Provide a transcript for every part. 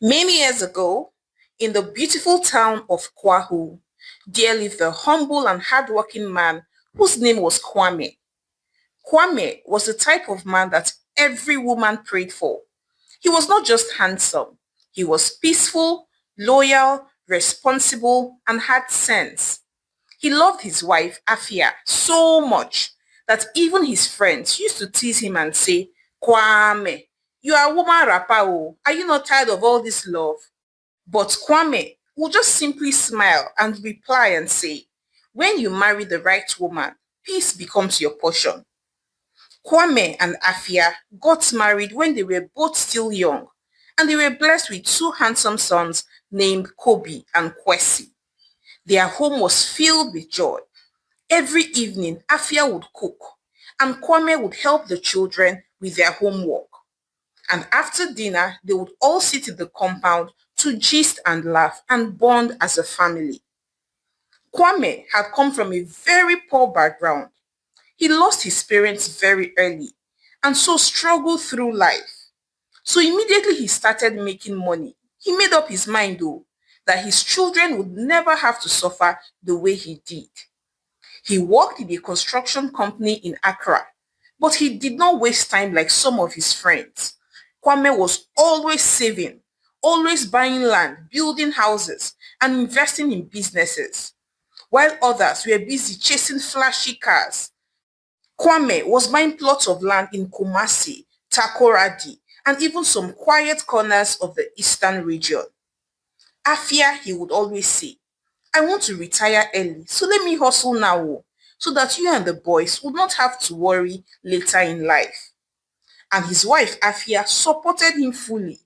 Many years ago, in the beautiful town of Kwahu, there lived a humble and hardworking man whose name was Kwame. Kwame was the type of man that every woman prayed for. He was not just handsome, he was peaceful, loyal, responsible, and had sense. He loved his wife, Afia, so much that even his friends used to tease him and say, Kwame, you are a woman rapper. Oh. Are you not tired of all this love? But Kwame would just simply smile and reply and say, when you marry the right woman, peace becomes your portion. Kwame and Afia got married when they were both still young, and they were blessed with two handsome sons named Kobe and Kwesi. Their home was filled with joy. Every evening, Afia would cook, and Kwame would help the children with their homework. And after dinner, they would all sit in the compound to gist and laugh and bond as a family. Kwame had come from a very poor background. He lost his parents very early and so struggled through life. So immediately he started making money. He made up his mind though that his children would never have to suffer the way he did. He worked in a construction company in Accra, but he did not waste time like some of his friends. Kwame was always saving, always buying land, building houses, and investing in businesses, while others were busy chasing flashy cars. Kwame was buying plots of land in Kumasi, Takoradi, and even some quiet corners of the eastern region. Afia, he would always say, I want to retire early, so let me hustle now, oh, so that you and the boys would not have to worry later in life. And his wife, Afia, supported him fully.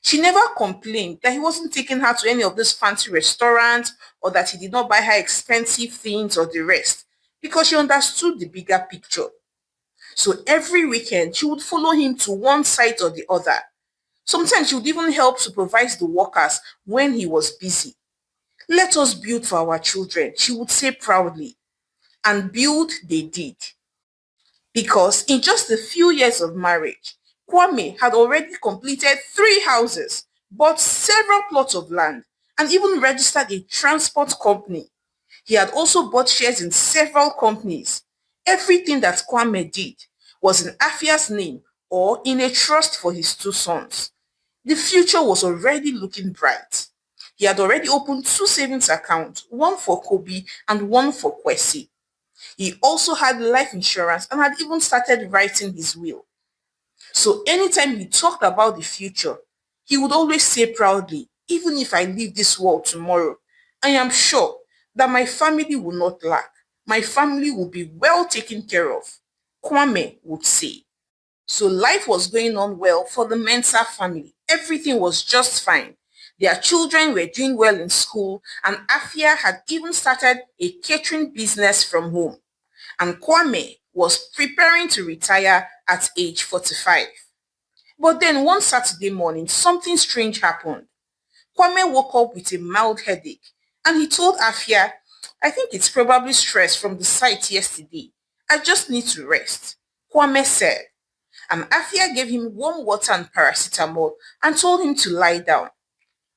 She never complained that he wasn't taking her to any of these fancy restaurants or that he did not buy her expensive things or the rest, because she understood the bigger picture. So every weekend, she would follow him to one side or the other. Sometimes she would even help supervise the workers when he was busy. Let us build for our children, she would say proudly. And build they did. Because in just a few years of marriage, Kwame had already completed 3 houses, bought several plots of land, and even registered a transport company. He had also bought shares in several companies. Everything that Kwame did was in Afia's name or in a trust for his two sons. The future was already looking bright. He had already opened two savings accounts, one for Kobe and one for Kwesi. He also had life insurance and had even started writing his will. So anytime he talked about the future, he would always say proudly, even if I leave this world tomorrow, I am sure that my family will not lack. My family will be well taken care of. Kwame would say. So life was going on well for the Mensah family. Everything was just fine. Their children were doing well in school, and Afia had even started a catering business from home. And Kwame was preparing to retire at age 45. But then one Saturday morning, something strange happened. Kwame woke up with a mild headache and he told Afia, I think it's probably stress from the site yesterday. I just need to rest. Kwame said, and Afia gave him warm water and paracetamol and told him to lie down.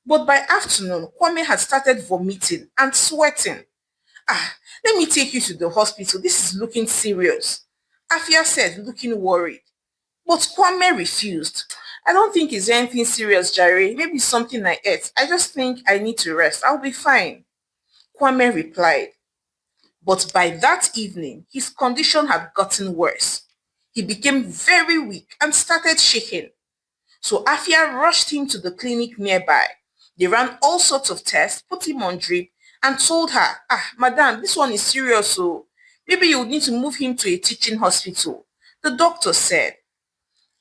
But by afternoon, Kwame had started vomiting and sweating. Ah, let me take you to the hospital. This is looking serious. Afia said, looking worried. But Kwame refused. I don't think it's anything serious, Jerry. Maybe something I ate. I just think I need to rest. I'll be fine. Kwame replied. But by that evening, his condition had gotten worse. He became very weak and started shaking. So Afia rushed him to the clinic nearby. They ran all sorts of tests, put him on drip, and told her, madam, this one is serious, so maybe you would need to move him to a teaching hospital. The doctor said.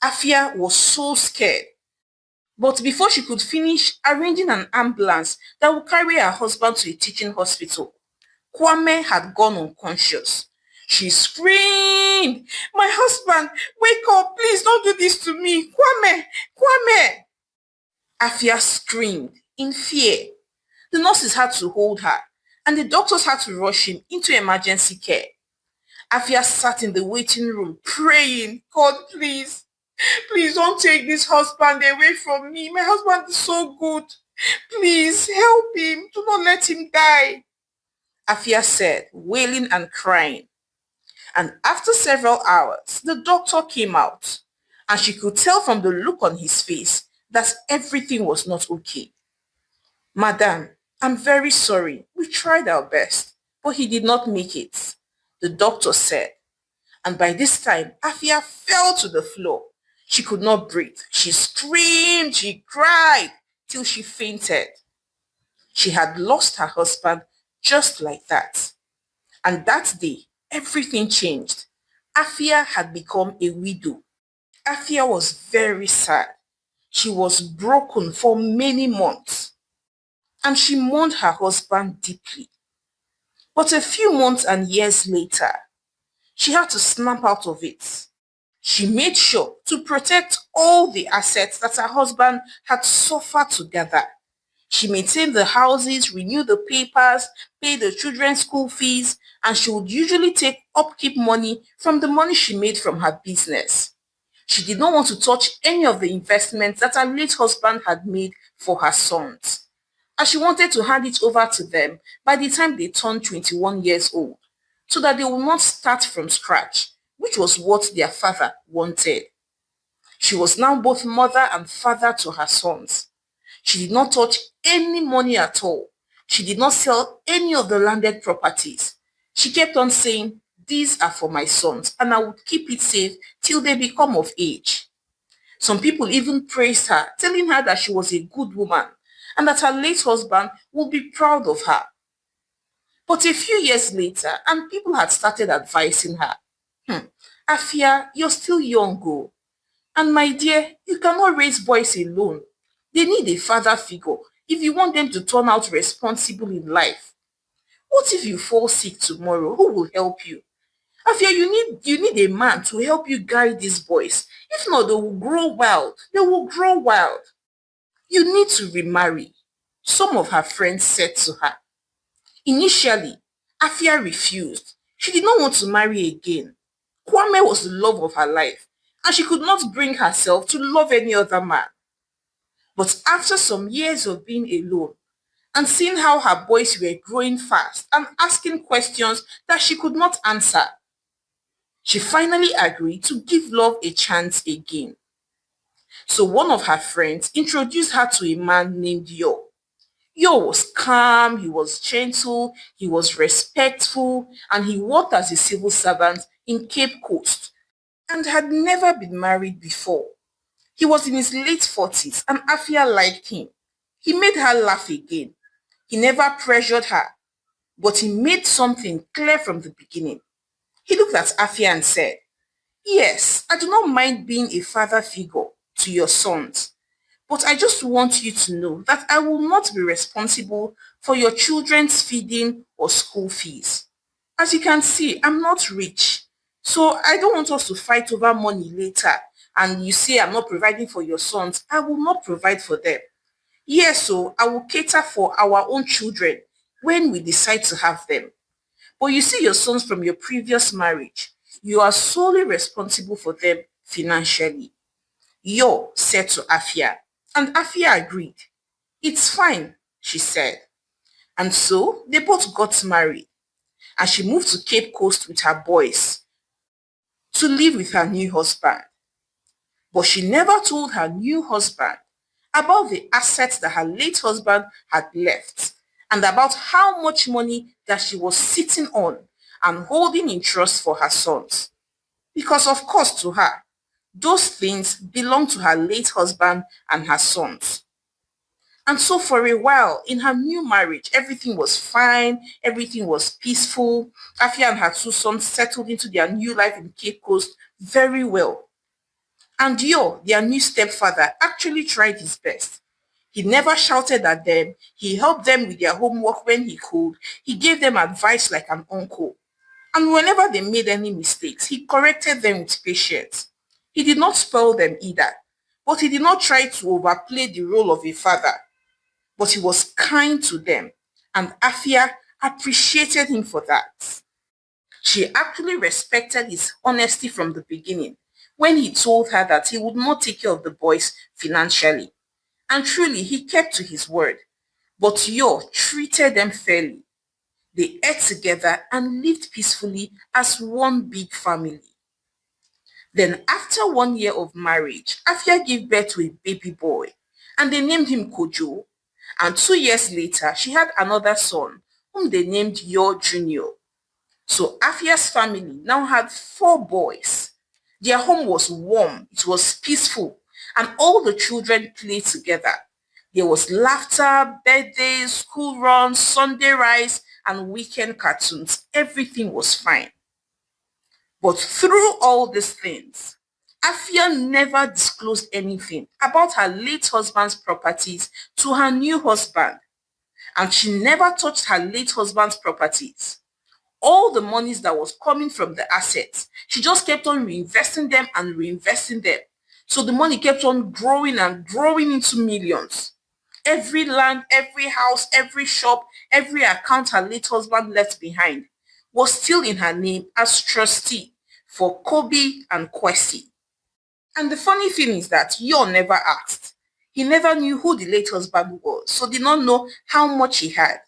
Afia was so scared. But before she could finish arranging an ambulance that would carry her husband to a teaching hospital, Kwame had gone unconscious. She screamed, my husband, wake up, please don't do this to me. Kwame, Kwame. Afia screamed in fear. The nurses had to hold her and the doctors had to rush him into emergency care. Afia sat in the waiting room praying, God please, Please don't take this husband away from me. My husband is so good. Please help him. Do not let him die. Afia said, wailing and crying. And after several hours, the doctor came out, and she could tell from the look on his face that everything was not okay. Madam, I'm very sorry. We tried our best, but he did not make it, the doctor said. And by this time, Afia fell to the floor. She could not breathe. She screamed, she cried, till she fainted. She had lost her husband just like that. And that day, everything changed. Afia had become a widow. Afia was very sad. She was broken for many months, and she mourned her husband deeply. But a few months and years later, she had to snap out of it. She made sure to protect all the assets that her husband had suffered to gather. She maintained the houses, renewed the papers, paid the children's school fees, and she would usually take upkeep money from the money she made from her business. She did not want to touch any of the investments that her late husband had made for her sons, and she wanted to hand it over to them by the time they turned 21 years old, so that they would not start from scratch, which was what their father wanted. She was now both mother and father to her sons. She did not touch any money at all. She did not sell any of the landed properties. She kept on saying, these are for my sons, and I would keep it safe till they become of age. Some people even praised her, telling her that she was a good woman and that her late husband would be proud of her. But a few years later, and people had started advising her, Afia, you're still young, oh. And my dear, you cannot raise boys alone. They need a father figure if you want them to turn out responsible in life. What if you fall sick tomorrow? Who will help you? Afia, you need a man to help you guide these boys. If not, they will grow wild. They will grow wild. You need to remarry, some of her friends said to her. Initially, Afia refused. She did not want to marry again. Kwame was the love of her life, and she could not bring herself to love any other man. But after some years of being alone and seeing how her boys were growing fast and asking questions that she could not answer, she finally agreed to give love a chance again. So one of her friends introduced her to a man named Yo. Yo was calm, he was gentle, he was respectful, and he worked as a civil servant in Cape Coast and had never been married before. He was in his late 40s and Afia liked him. He made her laugh again. He never pressured her, but he made something clear from the beginning. He looked at Afia and said, yes, I do not mind being a father figure to your sons, but I just want you to know that I will not be responsible for your children's feeding or school fees. As you can see, I'm not rich, so I don't want us to fight over money later. And you say I'm not providing for your sons, I will not provide for them. Yes, so I will cater for our own children when we decide to have them. But you see your sons from your previous marriage, you are solely responsible for them financially. Yo said to Afia, and Afia agreed. It's fine, she said. And so they both got married, and she moved to Cape Coast with her boys to live with her new husband. But she never told her new husband about the assets that her late husband had left and about how much money that she was sitting on and holding in trust for her sons. Because of course to her, those things belonged to her late husband and her sons. And so for a while in her new marriage, everything was fine, everything was peaceful. Afia and her two sons settled into their new life in Cape Coast very well. And Yo, their new stepfather, actually tried his best. He never shouted at them. He helped them with their homework when he could. He gave them advice like an uncle. And whenever they made any mistakes, he corrected them with patience. He did not spoil them either, but he did not try to overplay the role of a father. But he was kind to them, and Afia appreciated him for that. She actually respected his honesty from the beginning, when he told her that he would not take care of the boys financially. And truly, he kept to his word. But Yo treated them fairly. They ate together and lived peacefully as one big family. Then, after 1 year of marriage, Afia gave birth to a baby boy and they named him Kojo. And 2 years later, she had another son whom they named Yo Jr. So Afia's family now had 4 boys. Their home was warm, it was peaceful, and all the children played together. There was laughter, birthdays, school runs, Sunday rice, and weekend cartoons. Everything was fine. But through all these things, Afia never disclosed anything about her late husband's properties to her new husband, and she never touched her late husband's properties. All the monies that was coming from the assets, she just kept on reinvesting them and reinvesting them. So the money kept on growing and growing into millions. Every land, every house, every shop, every account her late husband left behind was still in her name as trustee for Kobe and Kwesi. And the funny thing is that Yo never asked. He never knew who the late husband was, so did not know how much he had.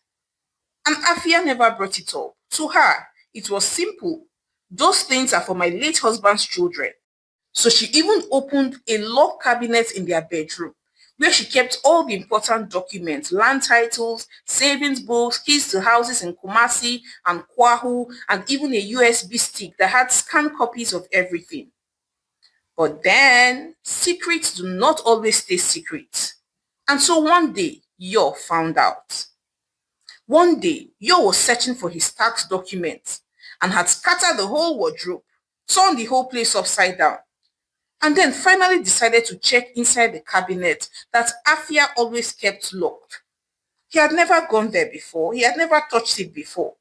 And Afia never brought it up. To her, it was simple. Those things are for my late husband's children. So she even opened a locked cabinet in their bedroom where she kept all the important documents, land titles, savings books, keys to houses in Kumasi and Kwahu, and even a USB stick that had scanned copies of everything. But then, secrets do not always stay secret. And so one day, Yo found out. One day, Yo was searching for his tax documents and had scattered the whole wardrobe, turned the whole place upside down, and then finally decided to check inside the cabinet that Afia always kept locked. He had never gone there before, he had never touched it before.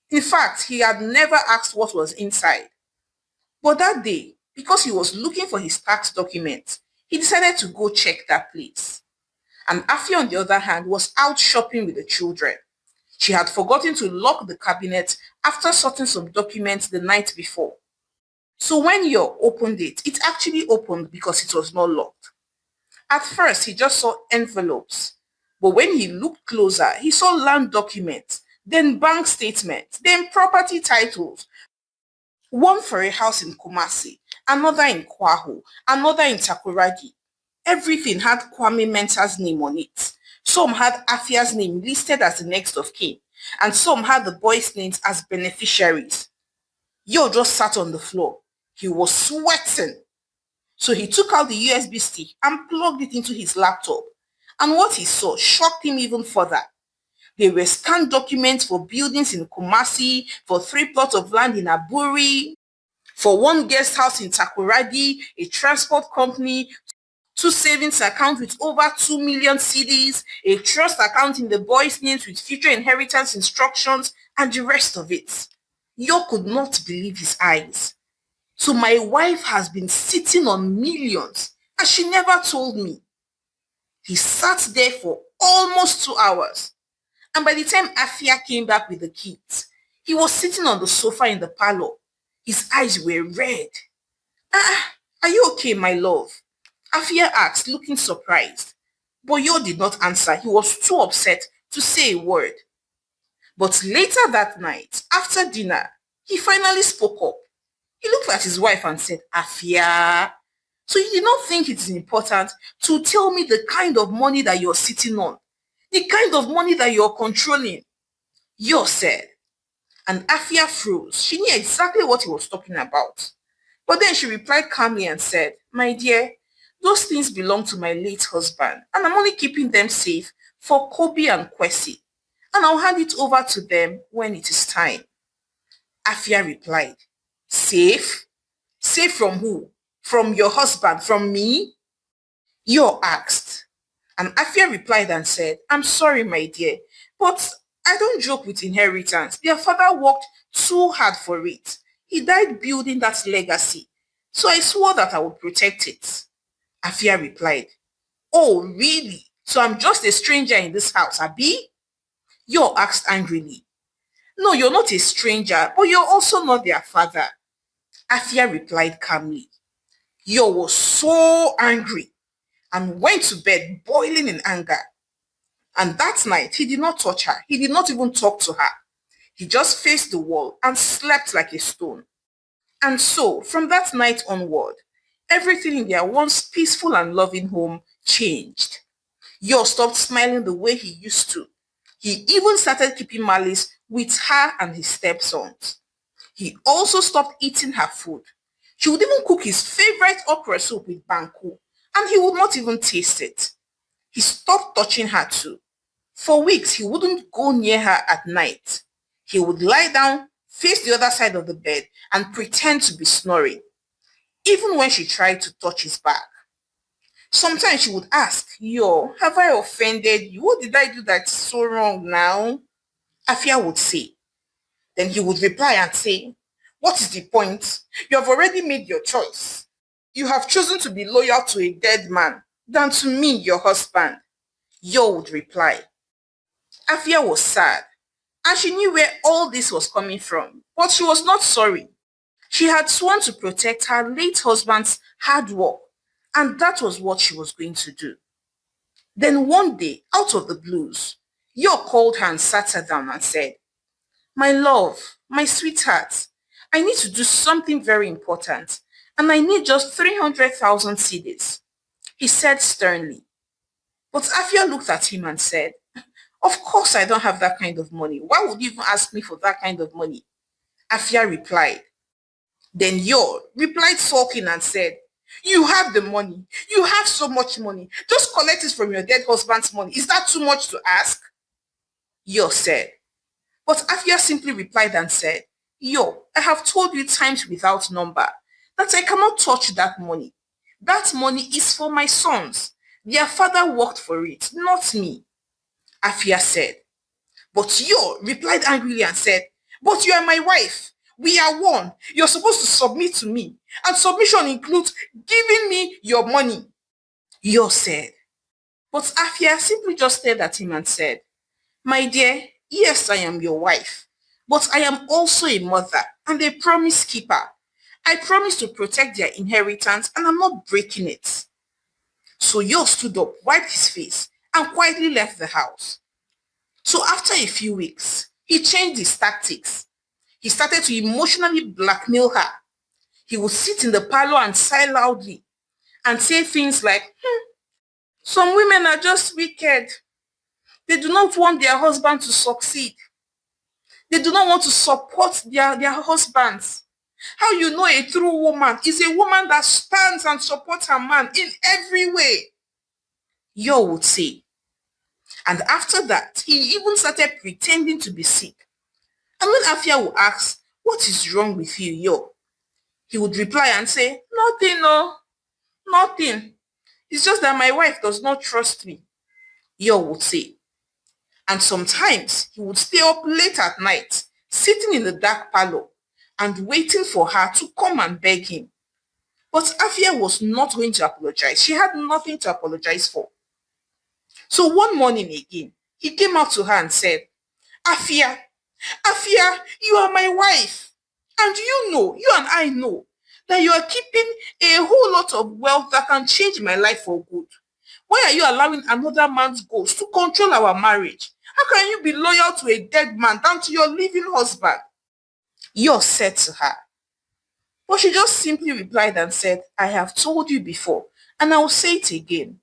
In fact, he had never asked what was inside. But that day, because he was looking for his tax documents, he decided to go check that place. And Afia, on the other hand, was out shopping with the children. She had forgotten to lock the cabinet after sorting some documents the night before. So when Yo opened it, it actually opened because it was not locked. At first, he just saw envelopes. But when he looked closer, he saw land documents, then bank statements, then property titles. One for a house in Kumasi, another in Kwahu, another in Takoradi. Everything had Kwame Mensah's name on it. Some had Afia's name listed as the next of kin, and some had the boys' names as beneficiaries. Yo just sat on the floor. He was sweating. So he took out the USB stick and plugged it into his laptop. And what he saw shocked him even further. They were scanned documents for buildings in Kumasi, for 3 plots of land in Aburi, for 1 guest house in Takoradi, a transport company, 2 savings accounts with over 2 million CDs, a trust account in the boys' names with future inheritance instructions, and the rest of it. Yo could not believe his eyes. So my wife has been sitting on millions and she never told me. He sat there for almost 2 hours. And by the time Afia came back with the kids, he was sitting on the sofa in the parlor. His eyes were red. Are you okay, my love? Afia asked, looking surprised. But Yo did not answer. He was too upset to say a word. But later that night, after dinner, he finally spoke up. He looked at his wife and said, Afia, so you did not think it is important to tell me the kind of money that you're sitting on, the kind of money that you're controlling? Yo said. And Afia froze. She knew exactly what he was talking about. But then she replied calmly and said, My dear, those things belong to my late husband, and I'm only keeping them safe for Kobe and Kwesi, and I'll hand it over to them when it is time. Afia replied, Safe? Safe from who? From your husband? From me? Yo asked. And Afia replied and said, I'm sorry, my dear, but I don't joke with inheritance. Their father worked too hard for it. He died building that legacy. So I swore that I would protect it. Afia replied, Oh, really? So I'm just a stranger in this house, Abi? Yo asked angrily. No, you're not a stranger, but you're also not their father. Afia replied calmly. Yo was so angry and went to bed boiling in anger. And that night, he did not touch her. He did not even talk to her. He just faced the wall and slept like a stone. And so, from that night onward, everything in their once peaceful and loving home changed. Yo stopped smiling the way he used to. He even started keeping malice with her and his stepsons. He also stopped eating her food. She would even cook his favorite okra soup with banku, and he would not even taste it. He stopped touching her too. For weeks, he wouldn't go near her at night. He would lie down, face the other side of the bed, and pretend to be snoring, even when she tried to touch his back. Sometimes she would ask, Yo, have I offended you? What did I do that's so wrong now? Afia would say. Then he would reply and say, What is the point? You have already made your choice. You have chosen to be loyal to a dead man than to me, your husband. Yo would reply. Afia was sad, and she knew where all this was coming from, but she was not sorry. She had sworn to protect her late husband's hard work, and that was what she was going to do. Then one day, out of the blues, Yo called her and sat her down and said, My love, my sweetheart, I need to do something very important, and I need just 300,000 cedis. He said sternly. But Afia looked at him and said, Of course I don't have that kind of money. Why would you even ask me for that kind of money? Afia replied. Then Yo replied sulking and said, You have the money. You have so much money. Just collect it from your dead husband's money. Is that too much to ask? Yo said. But Afia simply replied and said, Yo, I have told you times without number that I cannot touch that money. That money is for my sons. Their father worked for it, not me. Afia said. But Yo replied angrily and said, But you are my wife. We are one. You're supposed to submit to me. And submission includes giving me your money. Yo said. But Afia simply just stared at him and said, My dear, yes, I am your wife. But I am also a mother and a promise keeper. I promise to protect their inheritance and I'm not breaking it. So Yo stood up, wiped his face, and quietly left the house. So after a few weeks, he changed his tactics. He started to emotionally blackmail her. He would sit in the parlor and sigh loudly and say things like, Some women are just wicked. They do not want their husband to succeed. They do not want to support their husbands. How you know a true woman is a woman that stands and supports her man in every way, Yo would say. And after that, he even started pretending to be sick. And when Afia would ask, What is wrong with you, Yo? He would reply and say, Nothing, no, nothing. It's just that my wife does not trust me, Yo would say. And sometimes he would stay up late at night, sitting in the dark parlor and waiting for her to come and beg him. But Afia was not going to apologize. She had nothing to apologize for. So one morning again, he came out to her and said, Afia, Afia, you are my wife. And you and I know that you are keeping a whole lot of wealth that can change my life for good. Why are you allowing another man's ghost to control our marriage? How can you be loyal to a dead man than to your living husband? Yo said to her. But she just simply replied and said, I have told you before, and I will say it again.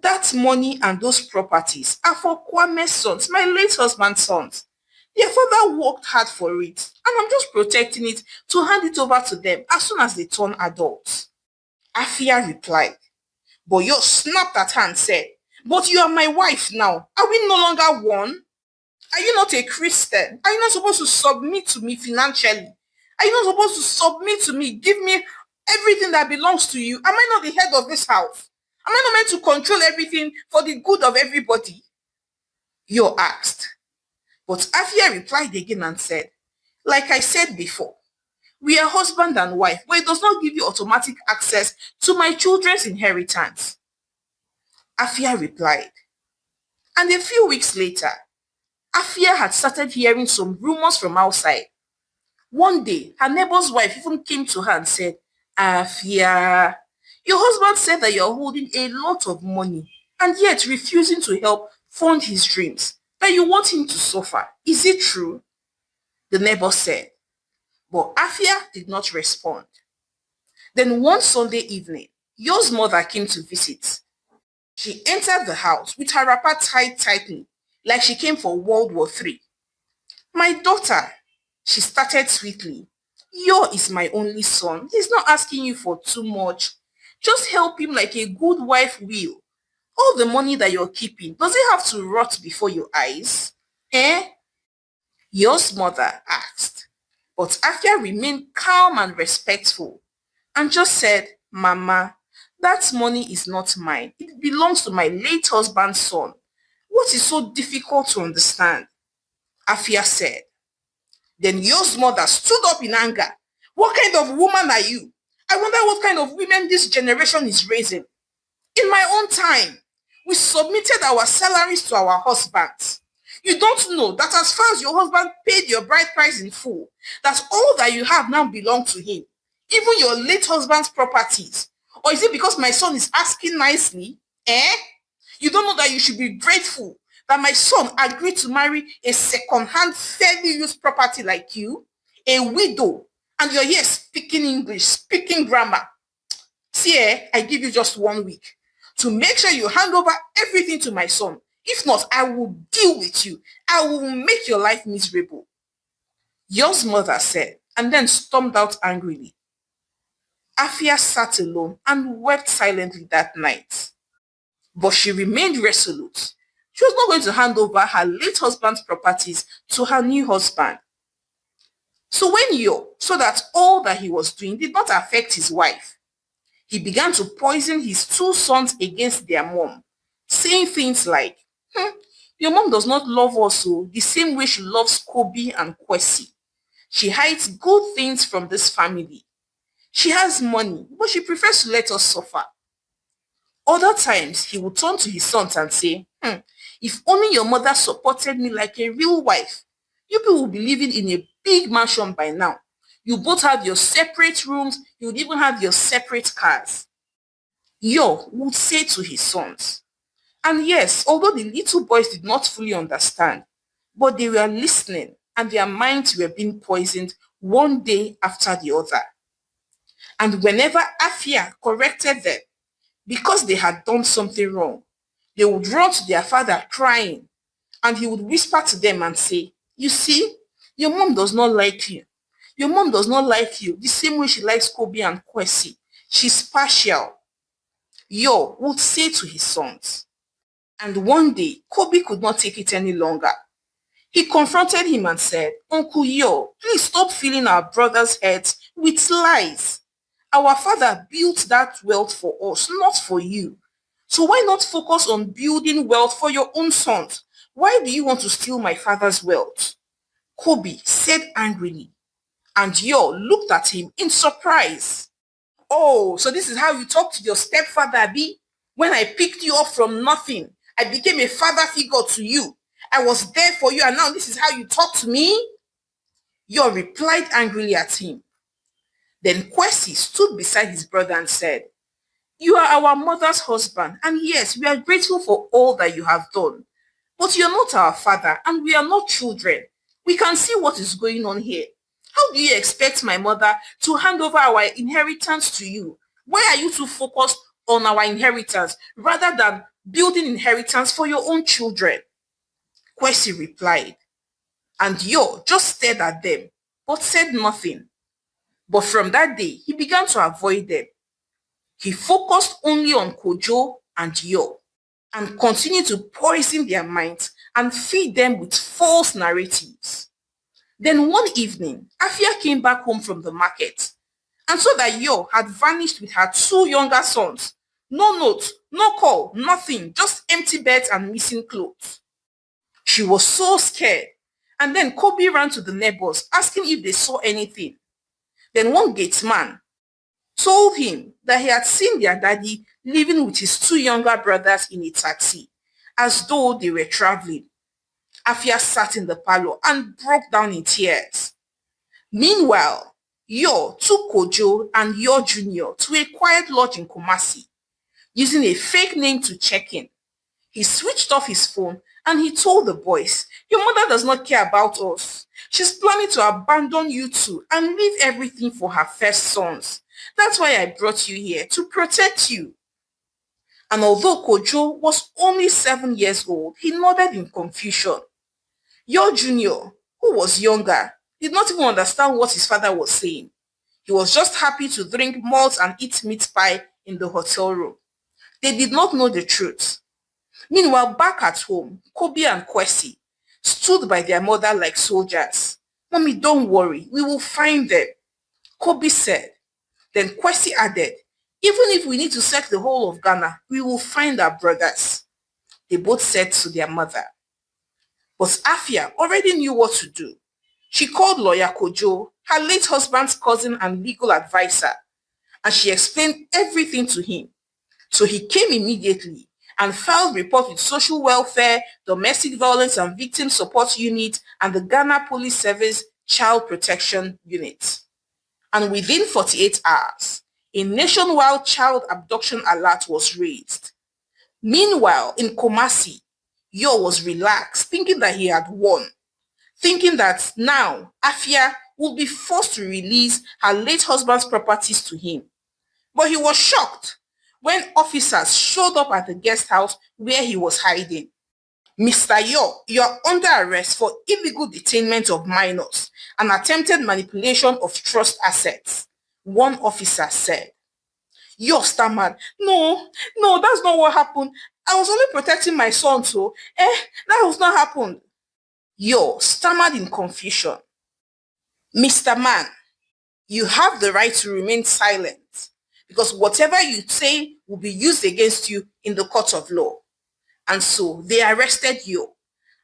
That money and those properties are for Kwame's sons, my late husband's sons. Their father worked hard for it, and I'm just protecting it to hand it over to them as soon as they turn adults. Afia replied, but Yo snapped at her and said, But you are my wife now. Are we no longer one? Are you not a Christian? Are you not supposed to submit to me financially? Are you not supposed to submit to me? Give me everything that belongs to you. Am I not the head of this house? Am I not meant to control everything for the good of everybody? Yo asked. But Afia replied again and said, Like I said before, we are husband and wife, but it does not give you automatic access to my children's inheritance. Afia replied. And a few weeks later, Afia had started hearing some rumors from outside. One day, her neighbor's wife even came to her and said, Afia, Your husband said that you're holding a lot of money and yet refusing to help fund his dreams, that you want him to suffer. Is it true? The neighbor said, but Afia did not respond. Then one Sunday evening, Yo's mother came to visit. She entered the house with her wrapper tied tightly, like she came for World War III. My daughter, she started sweetly. Yo is my only son. He's not asking you for too much. Just help him like a good wife will. All the money that you're keeping, does it have to rot before your eyes? Eh? Yo's mother asked. But Afia remained calm and respectful and just said, Mama, that money is not mine. It belongs to my late husband's son. What is so difficult to understand? Afia said. Then Yo's mother stood up in anger. What kind of woman are you? I wonder what kind of women this generation is raising. In my own time, we submitted our salaries to our husbands. You don't know that as far as your husband paid your bride price in full, that all that you have now belong to him, even your late husband's properties. Or is it because my son is asking nicely? Eh? You don't know that you should be grateful that my son agreed to marry a second-hand, fairly used property like you, a widow, and you're here speaking English, speaking grammar. See, I give you just 1 week to make sure you hand over everything to my son. If not, I will deal with you. I will make your life miserable. Yo's mother said, and then stormed out angrily. Afia sat alone and wept silently that night. But she remained resolute. She was not going to hand over her late husband's properties to her new husband. So when Yo saw that all that he was doing did not affect his wife, he began to poison his 2 sons against their mom, saying things like, your mom does not love us the same way she loves Kobe and Kwesi. She hides good things from this family. She has money, but she prefers to let us suffer. Other times, he would turn to his sons and say, if only your mother supported me like a real wife, you people will be living in a big mansion by now. You both have your separate rooms, you would even have your separate cars. Yo would say to his sons. And yes, although the little boys did not fully understand, but they were listening and their minds were being poisoned one day after the other. And whenever Afia corrected them, because they had done something wrong, they would run to their father crying, and he would whisper to them and say, you see, your mom does not like you. Your mom does not like you the same way she likes Kobe and Kwesi. She's partial. Yo would say to his sons. And one day, Kobe could not take it any longer. He confronted him and said, Uncle Yo, please stop filling our brothers' heads with lies. Our father built that wealth for us, not for you. So why not focus on building wealth for your own sons? Why do you want to steal my father's wealth? Kobe said angrily, and Yo looked at him in surprise. Oh, so this is how you talk to your stepfather, Abi? When I picked you up from nothing, I became a father figure to you. I was there for you, and now this is how you talk to me? Yo replied angrily at him. Then Kwesi stood beside his brother and said, you are our mother's husband, and yes, we are grateful for all that you have done. But you're not our father, and we are not children. We can see what is going on here. How do you expect my mother to hand over our inheritance to you? Why are you too focused on our inheritance rather than building inheritance for your own children? Kwesi replied, and Yo just stared at them, but said nothing. But from that day, he began to avoid them. He focused only on Kojo and Yo and continued to poison their minds and feed them with false narratives. Then one evening, Afia came back home from the market and saw that Yo had vanished with her 2 younger sons. No note, no call, nothing, just empty beds and missing clothes. She was so scared, and then Kobe ran to the neighbors asking if they saw anything. Then one gateman told him that he had seen their daddy living with his 2 younger brothers in a taxi, as though they were traveling. Afia sat in the parlor and broke down in tears. Meanwhile, Yor took Kojo and Yor Jr. to a quiet lodge in Kumasi, using a fake name to check in. He switched off his phone and he told the boys, "Your mother does not care about us. She's planning to abandon you two and leave everything for her first sons. That's why I brought you here, to protect you." And although Kojo was only 7 years old, he nodded in confusion. Yor Jr., who was younger, did not even understand what his father was saying. He was just happy to drink malt and eat meat pie in the hotel room. They did not know the truth. Meanwhile, back at home, Kobe and Kwesi stood by their mother like soldiers. "Mommy, don't worry, we will find them," Kobe said. Then Kwesi added, "Even if we need to search the whole of Ghana, we will find our brothers," they both said to their mother. But Afia already knew what to do. She called lawyer Kojo, her late husband's cousin and legal advisor, and she explained everything to him. So he came immediately and filed report with Social Welfare, Domestic Violence and Victim Support Unit, and the Ghana Police Service Child Protection Unit. And within 48 hours, a nationwide child abduction alert was raised. Meanwhile, in Kumasi, Yor was relaxed, thinking that he had won, thinking that now Afia would be forced to release her late husband's properties to him. But he was shocked when officers showed up at the guest house where he was hiding. "Mr. Yor, you are under arrest for illegal detainment of minors and attempted manipulation of trust assets," one officer said. Yor stammered, No, that's not what happened. I was only protecting my son, so, that was not happened." Yor stammered in confusion. "Mr. Man, you have the right to remain silent because whatever you say will be used against you in the court of law." And so they arrested Yor,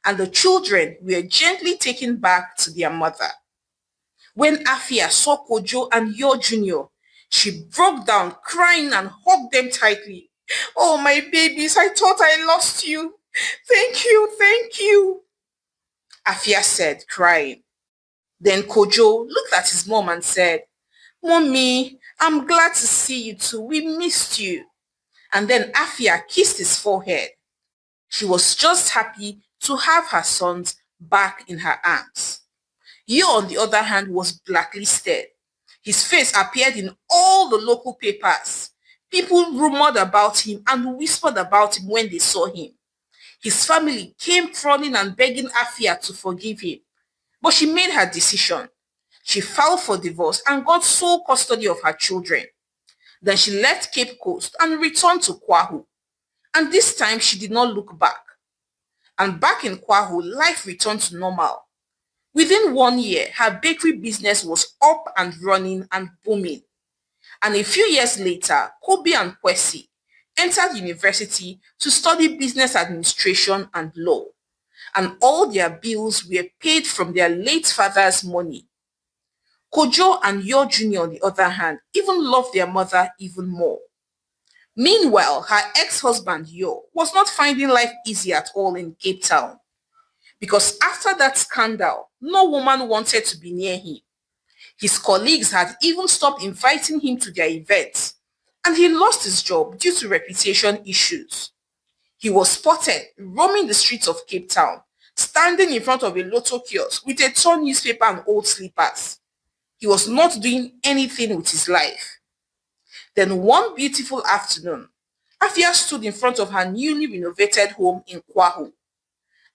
and the children were gently taken back to their mother. When Afia saw Kojo and Yor Jr., she broke down crying and hugged them tightly. "Oh, my babies, I thought I lost you. Thank you, thank you," Afia said, crying. Then Kojo looked at his mom and said, "Mommy, I'm glad to see you too. We missed you." And then Afia kissed his forehead. She was just happy to have her sons back in her arms. Yor, on the other hand, was blacklisted. His face appeared in all the local papers. People rumored about him and whispered about him when they saw him. His family came crawling and begging Afia to forgive him. But she made her decision. She filed for divorce and got sole custody of her children. Then she left Cape Coast and returned to Kwahu. And this time she did not look back. And back in Kwahu, life returned to normal. Within 1 year, her bakery business was up and running and booming. And a few years later, Kobe and Kwesi entered university to study business administration and law. And all their bills were paid from their late father's money. Kojo and Yor Jr., on the other hand, even loved their mother even more. Meanwhile, her ex-husband Yor was not finding life easy at all in Cape Town. Because after that scandal, no woman wanted to be near him. His colleagues had even stopped inviting him to their events, and he lost his job due to reputation issues. He was spotted roaming the streets of Cape Town, standing in front of a lotto kiosk with a torn newspaper and old slippers. He was not doing anything with his life. Then one beautiful afternoon, Afia stood in front of her newly renovated home in Kwahu,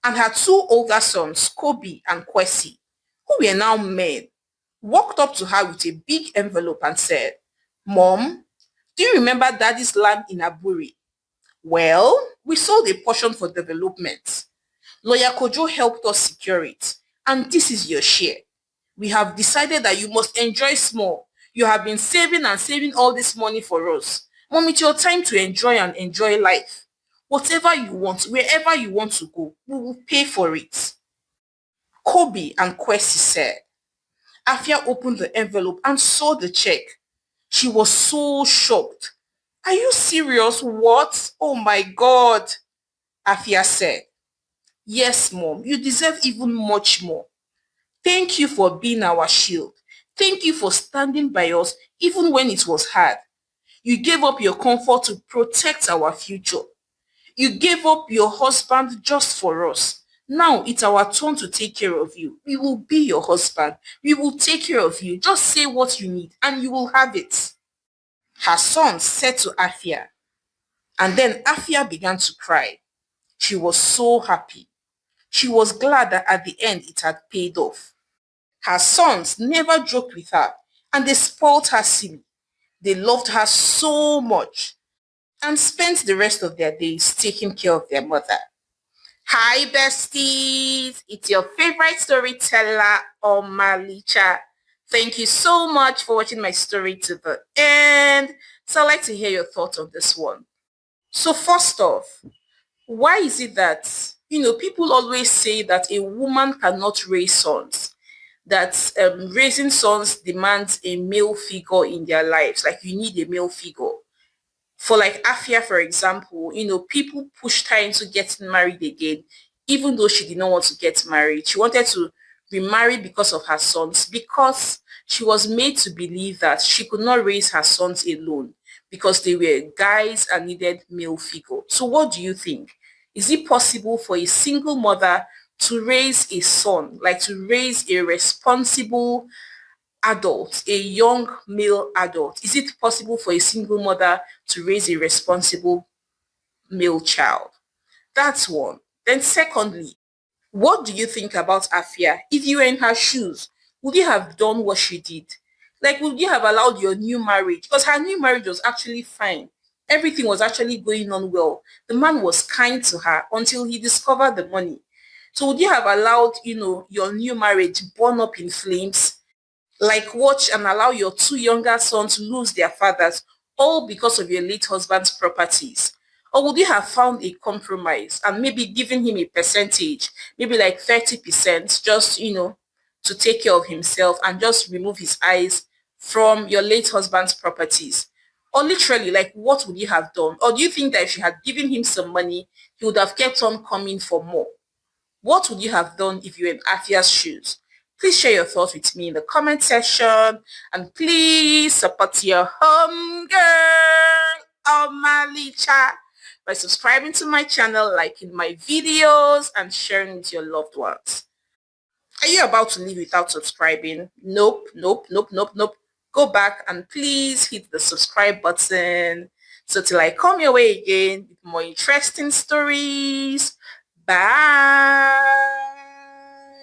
and her two older sons, Kobe and Kwesi, who were now men, walked up to her with a big envelope and said, "Mom, do you remember Daddy's land in Aburi? Well, we sold a portion for development. Lawyer Kojo helped us secure it, and this is your share. We have decided that you must enjoy small. You have been saving and saving all this money for us. Mom, it's your time to enjoy and enjoy life. Whatever you want, wherever you want to go, we will pay for it." Kobe and Kwesi said. Afia opened the envelope and saw the check. She was so shocked. "Are you serious? What? Oh my God," Afia said. "Yes, Mom, you deserve even much more. Thank you for being our shield. Thank you for standing by us even when it was hard. You gave up your comfort to protect our future. You gave up your husband just for us. Now it's our turn to take care of you. We will be your husband. We will take care of you. Just say what you need and you will have it. Her son said to Afia, and then Afia began to cry. She was so happy. She was glad that at the end it had paid off. Her sons never joked with her and they spoiled her silly. They loved her so much and spent the rest of their days taking care of their mother. Hi besties, it's your favorite storyteller, Omalicha. Thank you so much for watching my story to the end. So I'd like to hear your thoughts on this one. So first off, why is it that, people always say that a woman cannot raise sons? That raising sons demands a male figure in their lives. Like you need a male figure. For like Afia, for example, people pushed her into getting married again, even though she did not want to get married. She wanted to remarry because of her sons, because she was made to believe that she could not raise her sons alone because they were guys and needed male figure. So what do you think? Is it possible for a single mother to raise a son, like to raise a responsible adult, a young male adult? Is it possible for a single mother to raise a responsible male child? That's one. Then secondly, what do you think about Afia? If you were in her shoes, would you have done what she did? Like, would you have allowed your new marriage? Because her new marriage was actually fine. Everything was actually going on well. The man was kind to her until he discovered the money. So would you have allowed, your new marriage burn up in flames, like watch and allow your two younger sons lose their fathers all because of your late husband's properties? Or would you have found a compromise and maybe given him a percentage, maybe like 30%, just, to take care of himself and just remove his eyes from your late husband's properties? Or literally, like, what would you have done? Or do you think that if you had given him some money, he would have kept on coming for more? What would you have done if you were in Afia's shoes? Please share your thoughts with me in the comment section, and please support your home girl, Omalicha, by subscribing to my channel, liking my videos, and sharing with your loved ones. Are you about to leave without subscribing? Nope, nope, nope, nope, nope. Go back and please hit the subscribe button. So till I come your way again with more interesting stories. Bye.